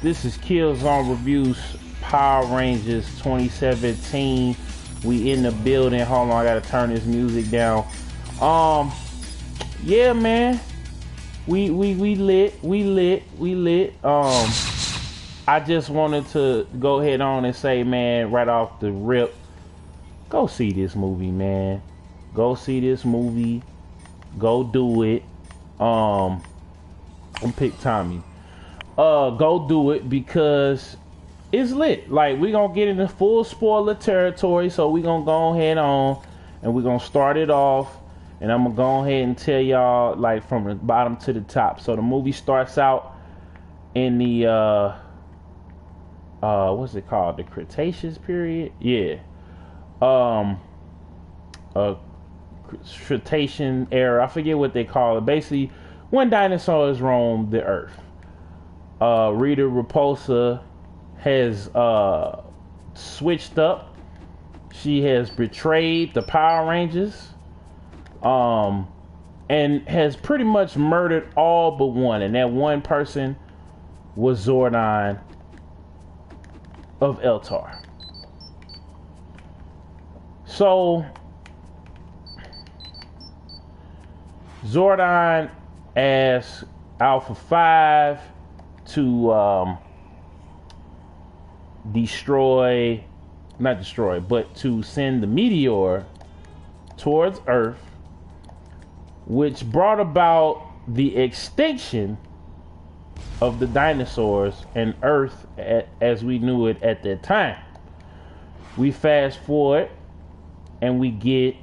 This is Killzone Reviews Power Rangers 2017. We in the building. Hold on, I gotta turn this music down. Yeah, man. We lit. I just wanted to go ahead on and say, man, right off the rip, go see this movie, man. Go see this movie. Go do it. I'm pick Tommy. Go do it because it's lit. Like, we gonna get into full spoiler territory, so we gonna go ahead on and we gonna start it off, and I'm gonna go ahead and tell y'all like from the bottom to the top. So the movie starts out in the what's it called, the Cretaceous period? Yeah. Cretaceous era, I forget what they call it. Basically, when dinosaurs roamed the earth. Rita Repulsa has switched up. She has betrayed the Power Rangers, and has pretty much murdered all but one, and that one person was Zordon of Eltar. So Zordon asks Alpha 5 to but to send the meteor towards Earth, which brought about the extinction of the dinosaurs and Earth as we knew it at that time. We fast forward and we get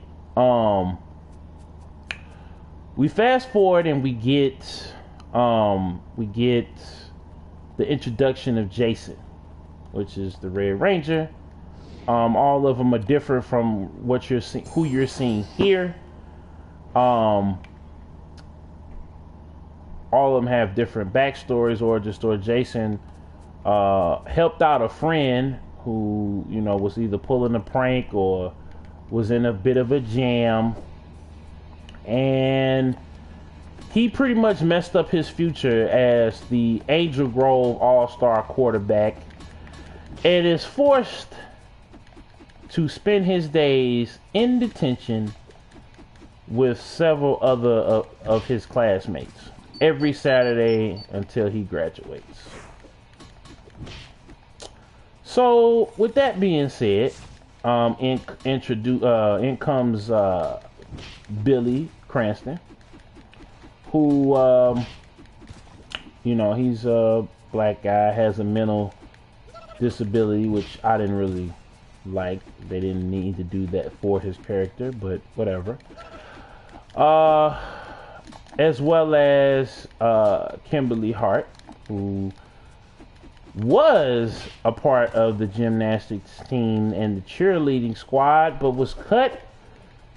the introduction of Jason, which is the Red Ranger. All of them are different from what you're seeing, who you're seeing here. All of them have different backstories, origin story. Jason helped out a friend who, you know, was either pulling a prank or was in a bit of a jam, and he pretty much messed up his future as the Angel Grove All-Star quarterback, and is forced to spend his days in detention with several other of his classmates every Saturday until he graduates. So with that being said, in comes Billy Cranston, who you know, he's a black guy, has a mental disability, which I didn't really like. They didn't need to do that for his character, but whatever. As well as Kimberly Hart, who was a part of the gymnastics team and the cheerleading squad, but was cut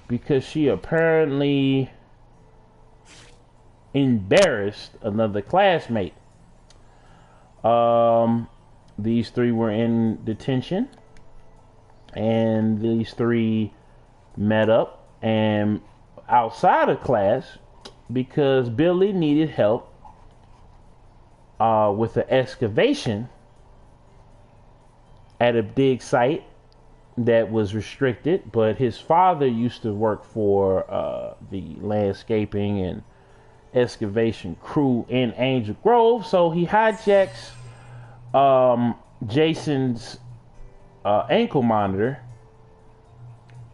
because she apparently embarrassed another classmate. These three were in detention, and these three met up and outside of class because Billy needed help with the excavation at a dig site that was restricted, but his father used to work for the landscaping and excavation crew in Angel Grove, so he hijacks Jason's ankle monitor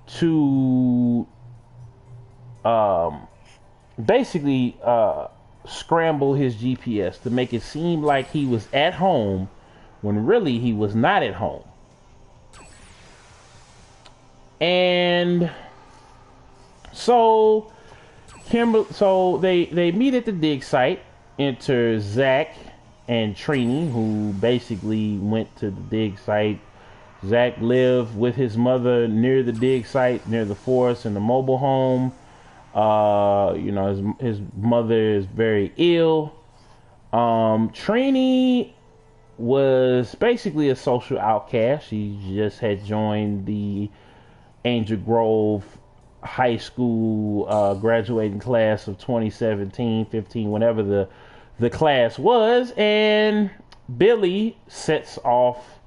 to basically scramble his GPS to make it seem like he was at home when really he was not at home. And so they meet at the dig site. Enter Zach and Trini, who basically went to the dig site. Zach lived with his mother near the dig site, near the forest in the mobile home. You know, his mother is very ill. Trini was basically a social outcast. She just had joined the Angel Grove High School graduating class of 2017, 15, whenever the class was, and Billy sets off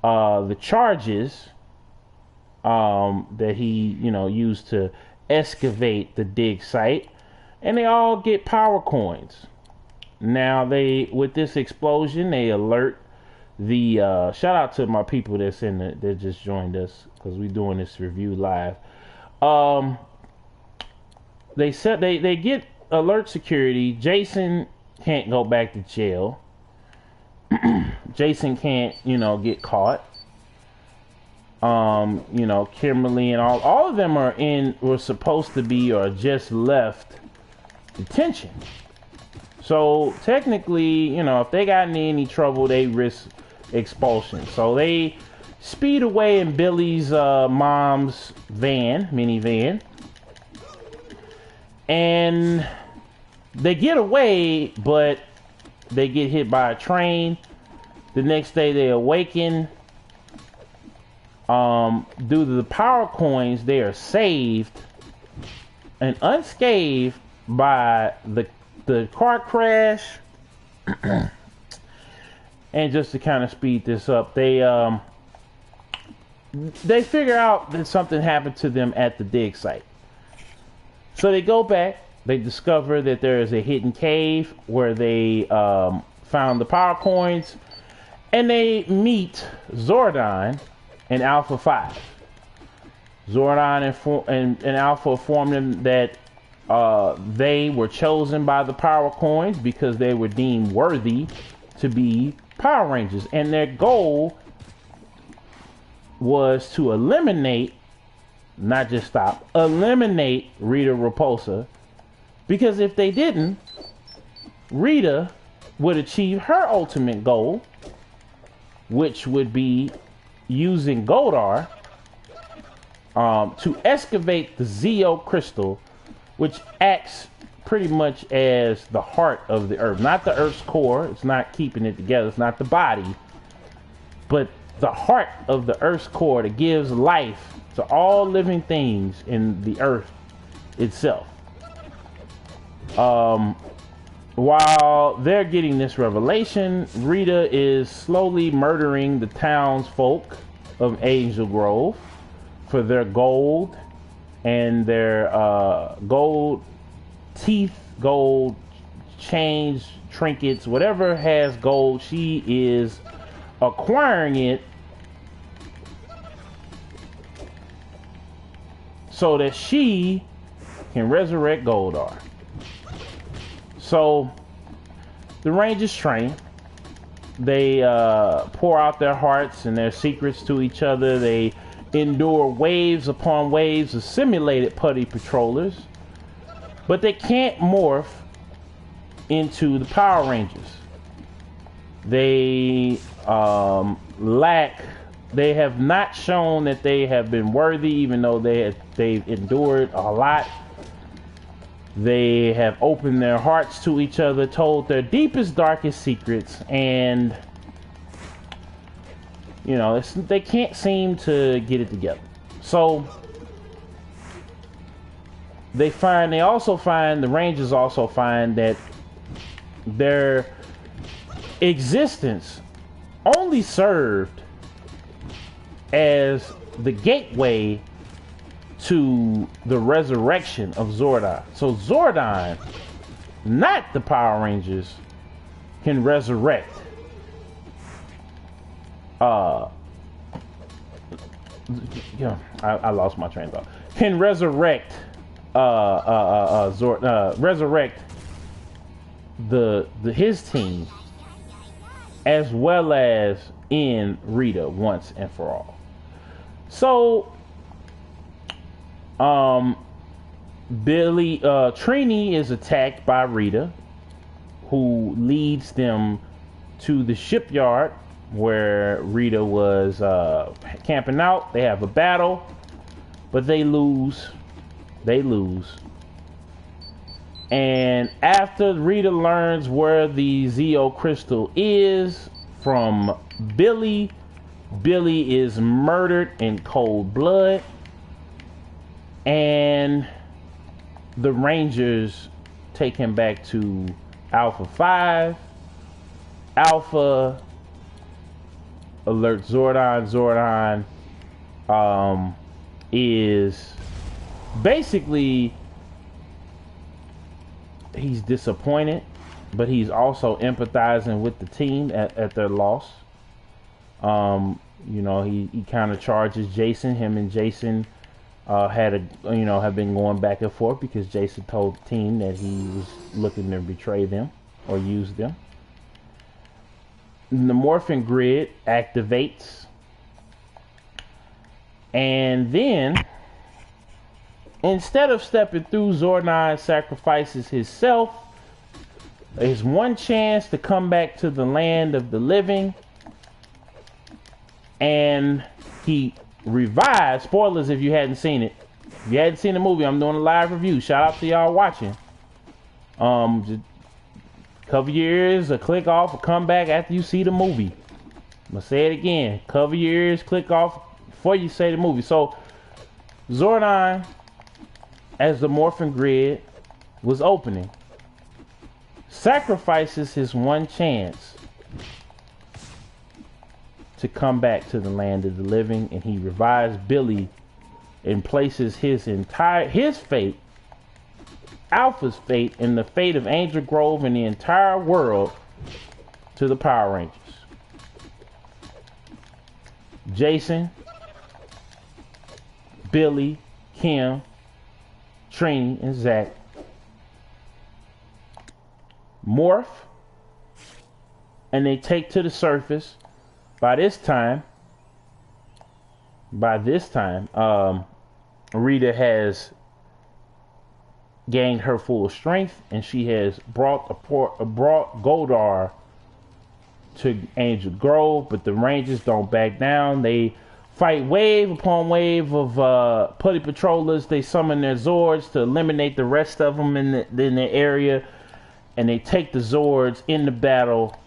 the charges that he, used to excavate the dig site, and they all get power coins. Now with this explosion, they alert the shout out to my people that just joined us, because we're doing this review live. They get alert security. Jason can't go back to jail. Jason can't, get caught. Kimberly and all of them were supposed to be or just left detention. So technically, if they got in any trouble, they risk expulsion. So they speed away in Billy's mom's minivan, and they get away, but they get hit by a train. The next day they awaken. Due to the power coins, they are saved and unscathed by the car crash. And just to kind of speed this up, they figure out that something happened to them at the dig site. So they go back. They discover that there is a hidden cave where they found the power coins, and they meet Zordon and Alpha 5. Zordon and Alpha informed them that they were chosen by the power coins because they were deemed worthy to be Power Rangers, and their goal was to eliminate, not just stop, eliminate Rita Repulsa, because if they didn't, Rita would achieve her ultimate goal, which would be using Goldar to excavate the Zeo crystal, which acts pretty much as the heart of the Earth. Not the Earth's core, it's not keeping it together, it's not the body, but the heart of the Earth's core that gives life to all living things in the Earth itself. While they're getting this revelation, Rita is slowly murdering the townsfolk of Angel Grove for their gold and their gold teeth, gold chains, trinkets, whatever has gold. She is acquiring it so that she can resurrect Goldar. So the Rangers train. They pour out their hearts and their secrets to each other. They endure waves upon waves of simulated putty patrollers, but they can't morph into the Power Rangers. They they have not shown that they have been worthy, even though they've endured a lot. They have opened their hearts to each other, told their deepest, darkest secrets, and they can't seem to get it together. So the Rangers also find that their existence only served as the gateway to the resurrection of Zordon. So Zordon, not the Power Rangers, can resurrect I lost my train of thought. Can resurrect resurrect his team, as well as end Rita once and for all. So Trini is attacked by Rita, who leads them to the shipyard where Rita was camping out. They have a battle, but they lose. And after Rita learns where the Zeo crystal is from Billy is murdered in cold blood, and the Rangers take him back to Alpha 5. Alpha alerts Zordon. Zordon is basically, he's disappointed, but he's also empathizing with the team at their loss. You know, he kind of charges Jason. Him and Jason have been going back and forth because Jason told the team that he was looking to betray them or use them. The morphing grid activates, and then instead of stepping through, Zordon sacrifices himself, his one chance to come back to the land of the living, and he revives. Spoilers if you hadn't seen it. If you hadn't seen the movie, I'm doing a live review. Shout out to y'all watching. Just cover your ears or click off or come back after you see the movie. I'm gonna say it again. Cover your ears, click off before you say the movie. So Zordon, as the morphing grid was opening, sacrifices his one chance to come back to the land of the living, and he revives Billy and places his fate, Alpha's fate, and the fate of Angel Grove and the entire world to the Power Rangers. Jason, Billy, Kim, Trini, and Zach morph, and they take to the surface. By this time, Rita has gained her full strength, and she has brought Goldar to Angel Grove, but the Rangers don't back down. They fight wave upon wave of putty patrollers. They summon their Zords to eliminate the rest of them in the area, and they take the Zords in the battle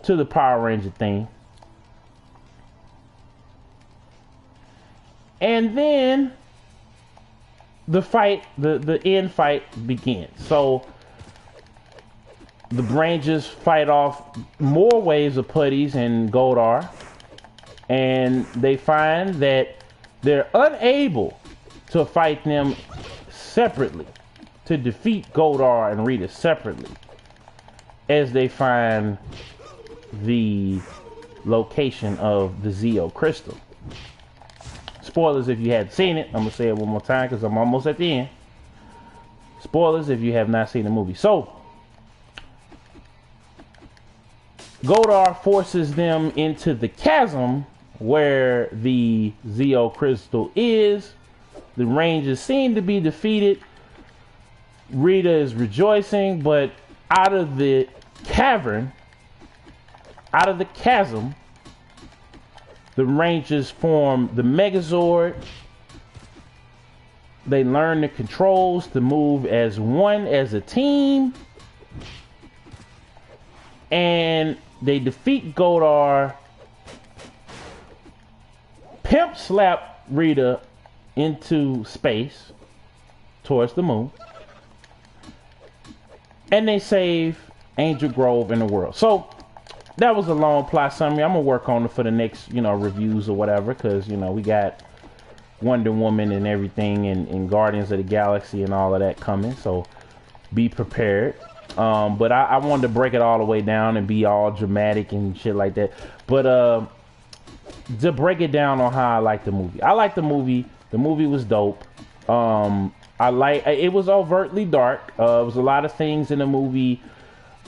to the Power Ranger thing. And then the fight, the end fight begins. So the Rangers fight off more waves of putties and Goldar, and they find that they're unable to fight them separately, to defeat Goldar and Rita separately, as they find the location of the Zeo crystal. Spoilers if you hadn't seen it. I'm gonna say it one more time because I'm almost at the end. Spoilers if you have not seen the movie. So Goldar forces them into the chasm where the Zeo crystal is. The Rangers seem to be defeated. Rita is rejoicing, but out of the cavern, out of the chasm, the Rangers form the Megazord. They learn the controls to move as one, as a team. And they defeat Goldar, pimp slap Rita into space towards the moon. And they save Angel Grove and the world. So that was a long plot summary. I'm gonna work on it for the next, reviews or whatever, because we got Wonder Woman and everything, and Guardians of the Galaxy and all of that coming. So be prepared. But I wanted to break it all the way down and be all dramatic and shit like that. But to break it down on how I like the movie. I like the movie. The movie was dope. It was overtly dark. There was a lot of things in the movie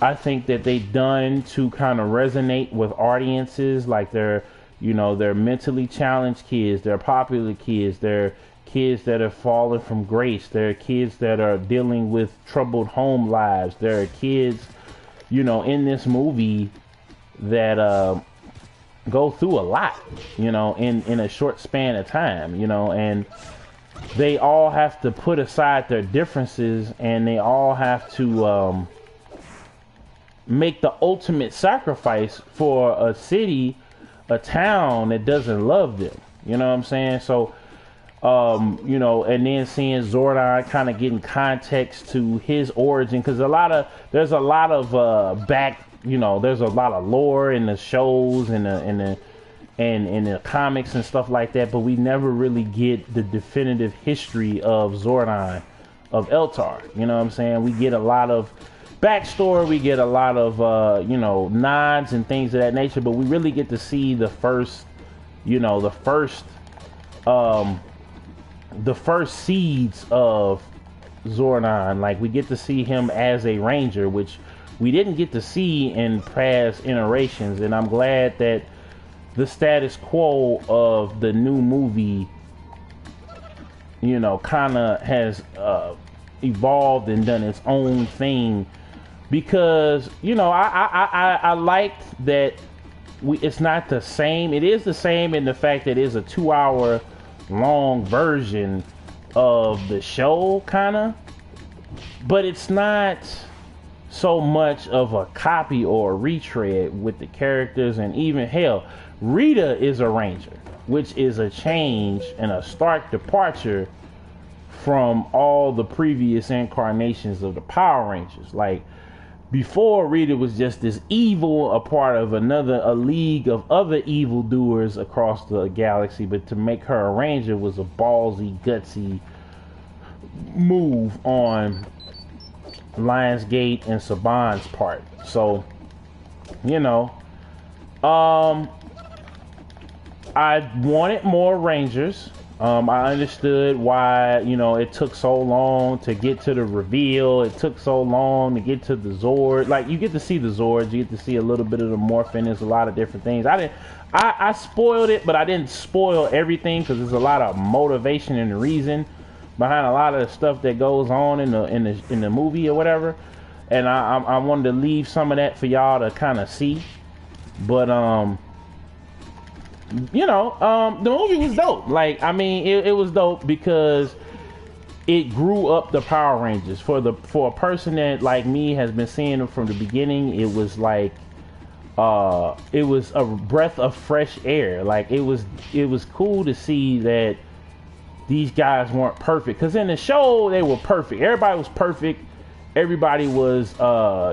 I think that they done to kind of resonate with audiences, like they're mentally challenged kids, they're popular kids, they're kids that have fallen from grace, they're kids that are dealing with troubled home lives, there are kids, in this movie that go through a lot, in a short span of time, and they all have to put aside their differences, and they all have to make the ultimate sacrifice for a city, a town that doesn't love them. You know what I'm saying? So, and then seeing Zordon kind of getting context to his origin, because there's a lot of you know, there's a lot of lore in the shows and in the comics and stuff like that, but we never really get the definitive history of Zordon, of Eltar. You know what I'm saying? We get a lot of backstory, we get a lot of you know, nods and things of that nature, but we really get to see the first, you know, the first seeds of Zordon. Like, we get to see him as a ranger, which we didn't get to see in past iterations, and I'm glad that the status quo of the new movie, you know, kind of has evolved and done its own thing, because, you know, I liked that it's not the same. It is the same in the fact that it's a 2-hour long version of the show, kind of, but it's not so much of a copy or a retread with the characters. And even hell, Rita is a ranger, which is a change and a stark departure from all the previous incarnations of the Power Rangers. Like, before, Rita was just this evil, a part of a league of other evildoers across the galaxy, but to make her a ranger was a ballsy, gutsy move on Lionsgate and Saban's part. So, you know, I wanted more Rangers. I understood why, you know, it took so long to get to the reveal. It took so long to get to the Zord. Like, you get to see the Zords, you get to see a little bit of the morphing. There's a lot of different things. I spoiled it, but I didn't spoil everything, because there's a lot of motivation and reason behind a lot of the stuff that goes on in the movie or whatever. And I wanted to leave some of that for y'all to kind of see. But you know, the movie was dope. Like, I mean, it was dope because it grew up the Power Rangers. For a person that, like me, has been seeing them from the beginning, it was like, it was a breath of fresh air. Like, it was cool to see that these guys weren't perfect, because in the show they were perfect. Everybody was perfect. Everybody was,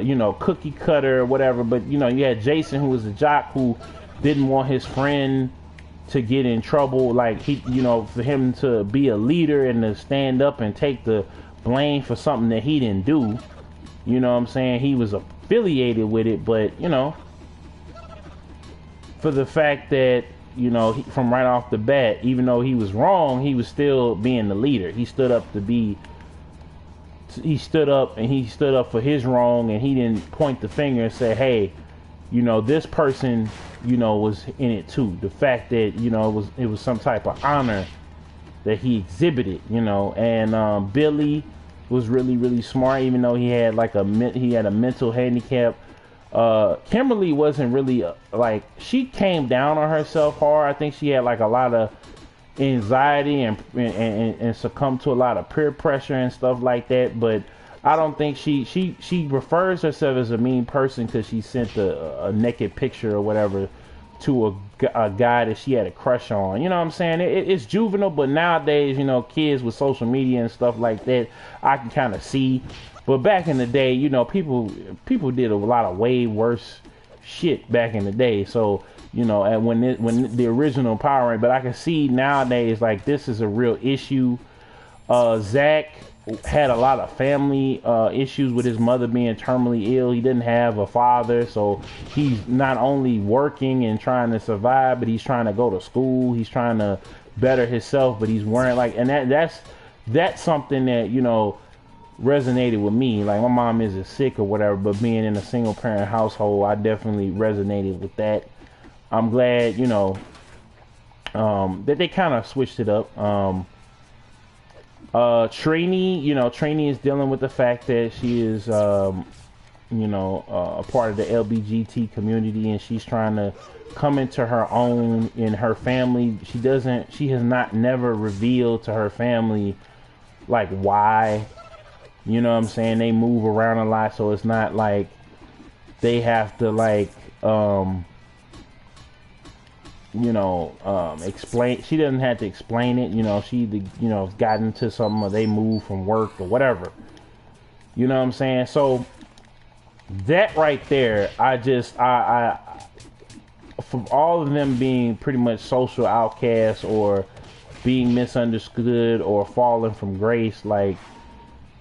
you know, cookie cutter or whatever. But, you know, you had Jason, who was a jock who didn't want his friend to get in trouble. Like, he, you know, for him to be a leader and to stand up and take the blame for something that he didn't do. You know what I'm saying? He was affiliated with it, but, you know, for the fact that, you know, from right off the bat, even though he was wrong, he was still being the leader. He stood up for his wrong, and he didn't point the finger and say, hey, you know, this person, you know, was in it too. The fact that, you know, it was some type of honor that he exhibited, you know. And Billy was really, really smart, even though he had like a mental handicap. Kimberly wasn't really like, she came down on herself hard. I think she had like a lot of anxiety and succumbed to a lot of peer pressure and stuff like that. But I don't think she refers herself as a mean person because she sent a naked picture or whatever to a guy that she had a crush on. You know what I'm saying? It's juvenile, but nowadays, you know, kids with social media and stuff like that, I can kind of see. But back in the day, you know, people did a lot of way worse shit back in the day. So, you know, and when the original Power Rangers, but I can see nowadays, like, this is a real issue. Zach had a lot of family issues with his mother being terminally ill. He didn't have a father, so he's not only working and trying to survive, but he's trying to go to school. He's trying to better himself, but he's wearing like, and that's something that, you know, resonated with me. Like, my mom isn't sick or whatever, but being in a single parent household, I definitely resonated with that. I'm glad, you know, that they kind of switched it up. Trini, you know, Trini is dealing with the fact that she is, you know, a part of the LBGT community, and she's trying to come into her own in her family. She has never revealed to her family, like, why, you know what I'm saying? They move around a lot, so it's not like they have to, like, you know, explain. She doesn't have to explain it. You know, you know, got into something, or they moved from work or whatever. You know what I'm saying? So that right there, I from all of them being pretty much social outcasts or being misunderstood or falling from grace, like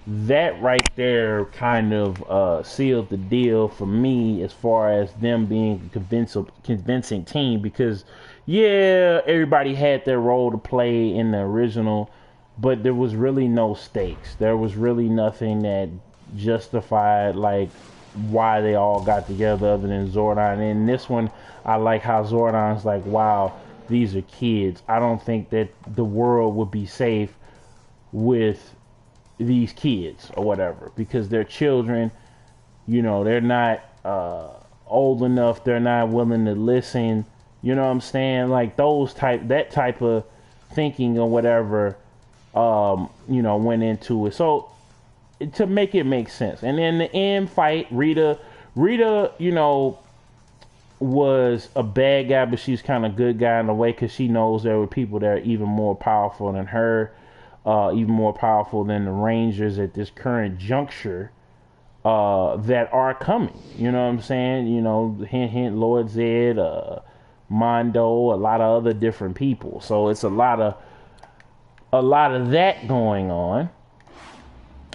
that right there kind of sealed the deal for me as far as them being a convincing team, because yeah, everybody had their role to play in the original, but there was really no stakes. There was really nothing that justified like why they all got together other than Zordon. And in this one, I like how Zordon's like, wow, these are kids. I don't think that the world would be safe with these kids or whatever, because they're children, you know, they're not old enough, they're not willing to listen, you know what I'm saying, like that type of thinking or whatever, you know, went into it. So to make it make sense. And then the end fight, Rita, you know, was a bad guy, but she's kind of good guy in a way, because she knows there were people that are even more powerful than her, even more powerful than the Rangers at this current juncture, that are coming. You know what I'm saying? You know, hint, Lord Zed, Mondo, a lot of other different people. So it's a lot of that going on.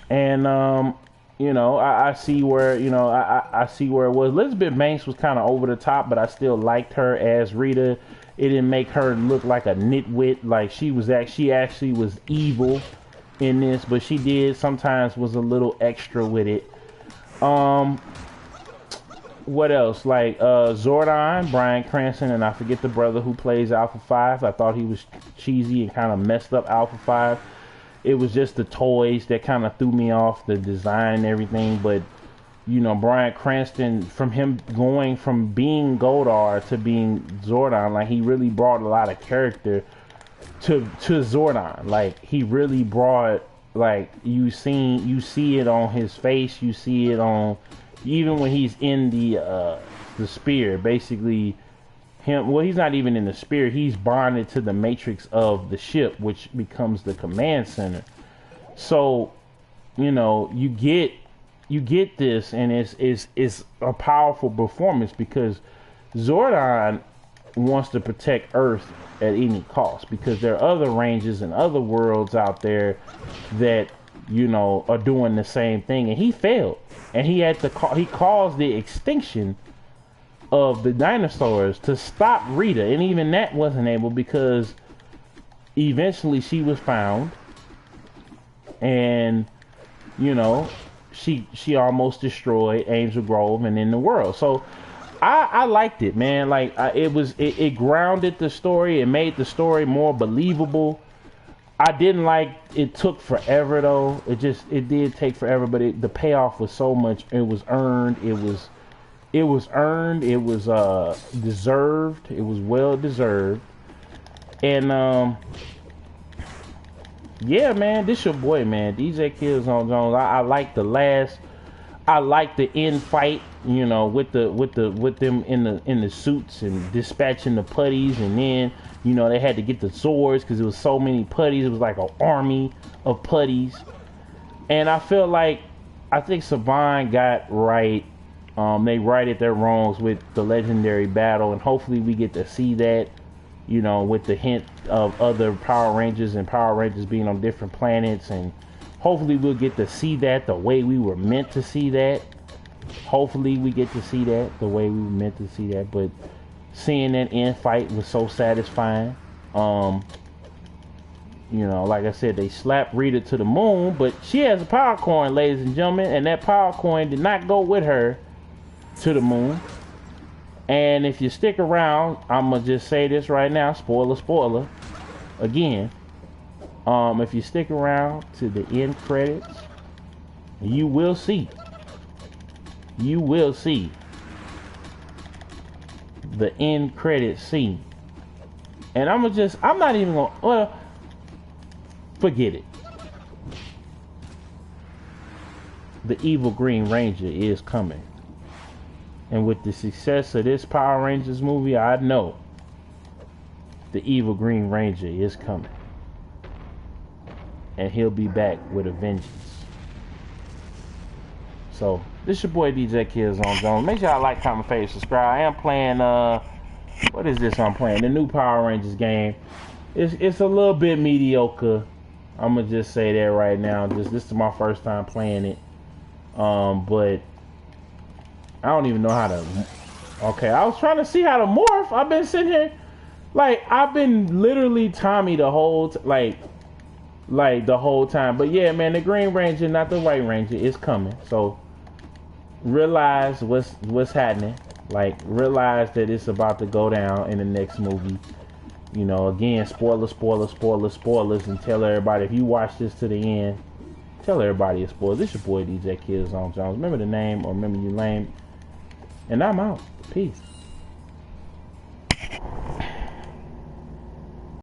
And you know, I see where, you know, I see where it was. Elizabeth Banks was kind of over the top, but I still liked her as Rita. It didn't make her look like a nitwit. Like she actually was evil in this, but she did sometimes was a little extra with it. What else? Like Zordon, Bryan Cranston, and I forget the brother who plays Alpha 5. I thought he was cheesy and kind of messed up Alpha 5. It was just the toys that kind of threw me off, the design and everything. But, you know, Bryan Cranston, from him going from being Goldar to being Zordon, like he really brought a lot of character to Zordon. Like he really brought, like you see it on his face, you see it on, even when he's in the spear, basically him, well, he's not even in the spear, he's bonded to the matrix of the ship, which becomes the command center. So, you know, you get this, and it's a powerful performance, because Zordon wants to protect Earth at any cost, because there are other ranges and other worlds out there that, you know, are doing the same thing, and he failed, and he caused the extinction of the dinosaurs to stop Rita, and even that wasn't able, because eventually she was found, and, you know, she almost destroyed Angel Grove and in the world. So I liked it, man. Like it grounded the story. It made the story more believable. I didn't like it took forever though. It did take forever, but the payoff was so much. It was earned. It was earned. It was deserved. It was well deserved. And yeah, man, this your boy, man, DjKillzownJones. I like I like the end fight, you know, with them in the suits and dispatching the putties, and then, you know, they had to get the swords because there was so many putties. It was like an army of putties, and I feel like I think Saban got right. They righted their wrongs with the legendary battle, and hopefully we get to see that, you know, with the hint of other Power Rangers and Power Rangers being on different planets, and hopefully we'll get to see that the way we were meant to see that. Hopefully we get to see that the way we were meant to see that. But seeing that end fight was so satisfying. You know, like I said, they slapped Rita to the moon, but she has a power coin, ladies and gentlemen, and that power coin did not go with her to the moon. And if you stick around, I'm gonna just say this right now, spoiler again, if you stick around to the end credits, you will see the end credits scene. And I'm not even gonna, well, forget it. The evil Green Ranger is coming. And with the success of this Power Rangers movie, I know the evil Green Ranger is coming. And he'll be back with a vengeance. So this your boy DjKillzownJones. Make sure y'all like, comment, favorite, subscribe. I am playing what is this I'm playing? The new Power Rangers game. It's a little bit mediocre. I'm gonna just say that right now. This is my first time playing it. But I don't even know how to. Okay, I was trying to see how to morph. I've been sitting here, like I've been literally Tommy the whole like the whole time. But yeah, man, the Green Ranger, not the White Ranger, is coming. So realize what's happening. Like realize that it's about to go down in the next movie. You know, again, spoilers, and tell everybody, if you watch this to the end, tell everybody it's spoilers. This your boy DjKillzownJones. Remember the name, or remember you lame. And I'm out. Peace.